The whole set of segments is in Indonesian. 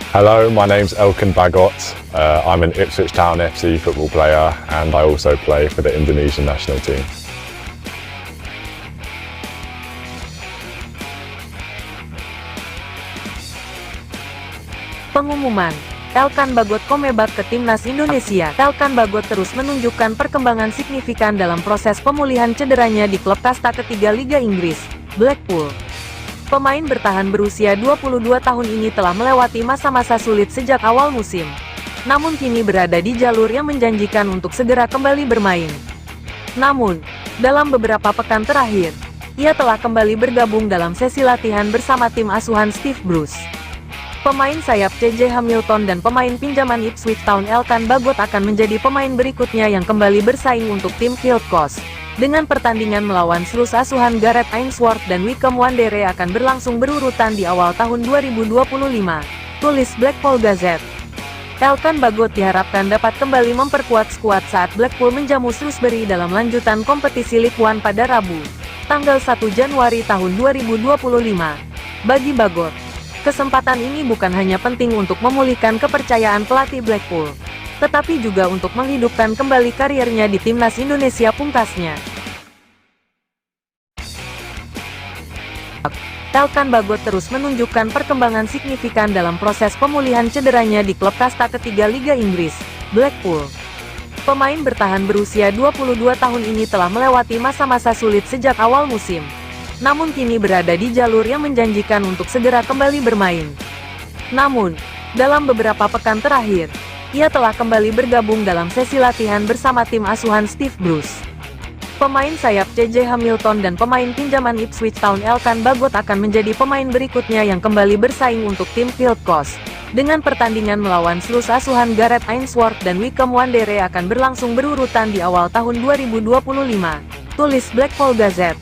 Hello, my name's Elkan Bagot. I'm an Ipswich Town FC football player and I also play for the Indonesian national team. Pengumuman, Elkan Bagot Komebak ke Timnas Indonesia. Elkan Bagot terus menunjukkan perkembangan signifikan dalam proses pemulihan cederanya di klub kasta ketiga Liga Inggris, Blackpool. Pemain bertahan berusia 22 tahun ini telah melewati masa-masa sulit sejak awal musim. Namun kini berada di jalur yang menjanjikan untuk segera kembali bermain. Namun, dalam beberapa pekan terakhir, ia telah kembali bergabung dalam sesi latihan bersama tim asuhan Steve Bruce. Pemain sayap C.J. Hamilton dan pemain pinjaman Ipswich Town Elkan Bagot akan menjadi pemain berikutnya yang kembali bersaing untuk tim Field Coast. Dengan pertandingan melawan Slus asuhan Gareth Ainsworth dan Wycombe Wanderers akan berlangsung berurutan di awal tahun 2025, tulis Blackpool Gazette. Elkan Bagot diharapkan dapat kembali memperkuat skuad saat Blackpool menjamu Shrewsbury dalam lanjutan kompetisi League One pada Rabu, tanggal 1 Januari tahun 2025. Bagi Bagot, kesempatan ini bukan hanya penting untuk memulihkan kepercayaan pelatih Blackpool, tetapi juga untuk menghidupkan kembali karirnya di Timnas Indonesia pungkasnya. Elkan Bagot terus menunjukkan perkembangan signifikan dalam proses pemulihan cederanya di klub kasta ketiga Liga Inggris, Blackpool. Pemain bertahan berusia 22 tahun ini telah melewati masa-masa sulit sejak awal musim. Namun kini berada di jalur yang menjanjikan untuk segera kembali bermain. Namun, dalam beberapa pekan terakhir, ia telah kembali bergabung dalam sesi latihan bersama tim asuhan Steve Bruce. Pemain sayap C.J. Hamilton dan pemain pinjaman Ipswich Town Elkan Bagot akan menjadi pemain berikutnya yang kembali bersaing untuk tim Field Coast. Dengan pertandingan melawan Slus asuhan Gareth Ainsworth dan Wycombe Wanderers akan berlangsung berurutan di awal tahun 2025, tulis Blackpool Gazette.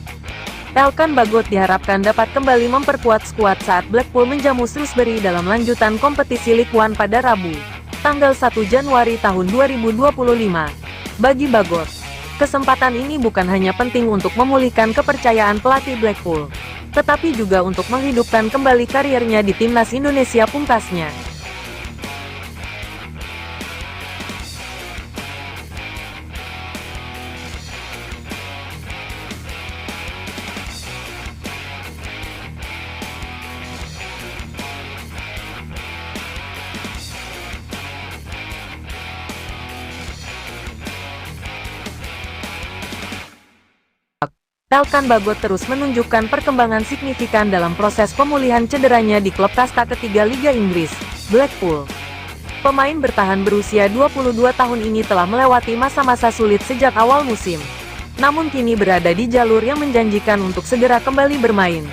Elkan Bagot diharapkan dapat kembali memperkuat skuad saat Blackpool menjamu Shrewsbury dalam lanjutan kompetisi League One pada Rabu, tanggal 1 Januari tahun 2025. Bagi Bagot, kesempatan ini bukan hanya penting untuk memulihkan kepercayaan pelatih Blackpool, tetapi juga untuk menghidupkan kembali karirnya di Timnas Indonesia pungkasnya. Elkan Bagot terus menunjukkan perkembangan signifikan dalam proses pemulihan cederanya di klub kasta ketiga Liga Inggris, Blackpool. Pemain bertahan berusia 22 tahun ini telah melewati masa-masa sulit sejak awal musim. Namun kini berada di jalur yang menjanjikan untuk segera kembali bermain.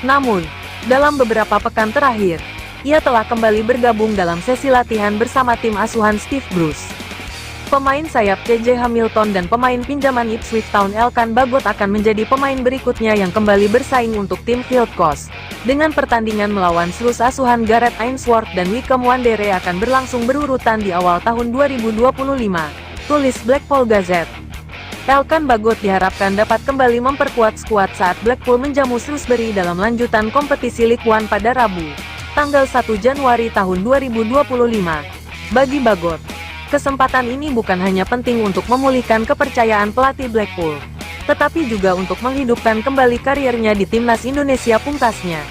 Namun, dalam beberapa pekan terakhir, ia telah kembali bergabung dalam sesi latihan bersama tim asuhan Steve Bruce. Pemain sayap C.J. Hamilton dan pemain pinjaman Ipswich Town Elkan Bagot akan menjadi pemain berikutnya yang kembali bersaing untuk tim Field Coast. Dengan pertandingan melawan Slus asuhan Gareth Ainsworth dan Wycombe Wanderers akan berlangsung berurutan di awal tahun 2025, tulis Blackpool Gazette. Elkan Bagot diharapkan dapat kembali memperkuat skuad saat Blackpool menjamu Shrewsbury dalam lanjutan kompetisi League One pada Rabu, tanggal 1 Januari tahun 2025. Bagi Bagot, kesempatan ini bukan hanya penting untuk memulihkan kepercayaan pelatih Blackpool, tetapi juga untuk menghidupkan kembali karirnya di Timnas Indonesia pungkasnya.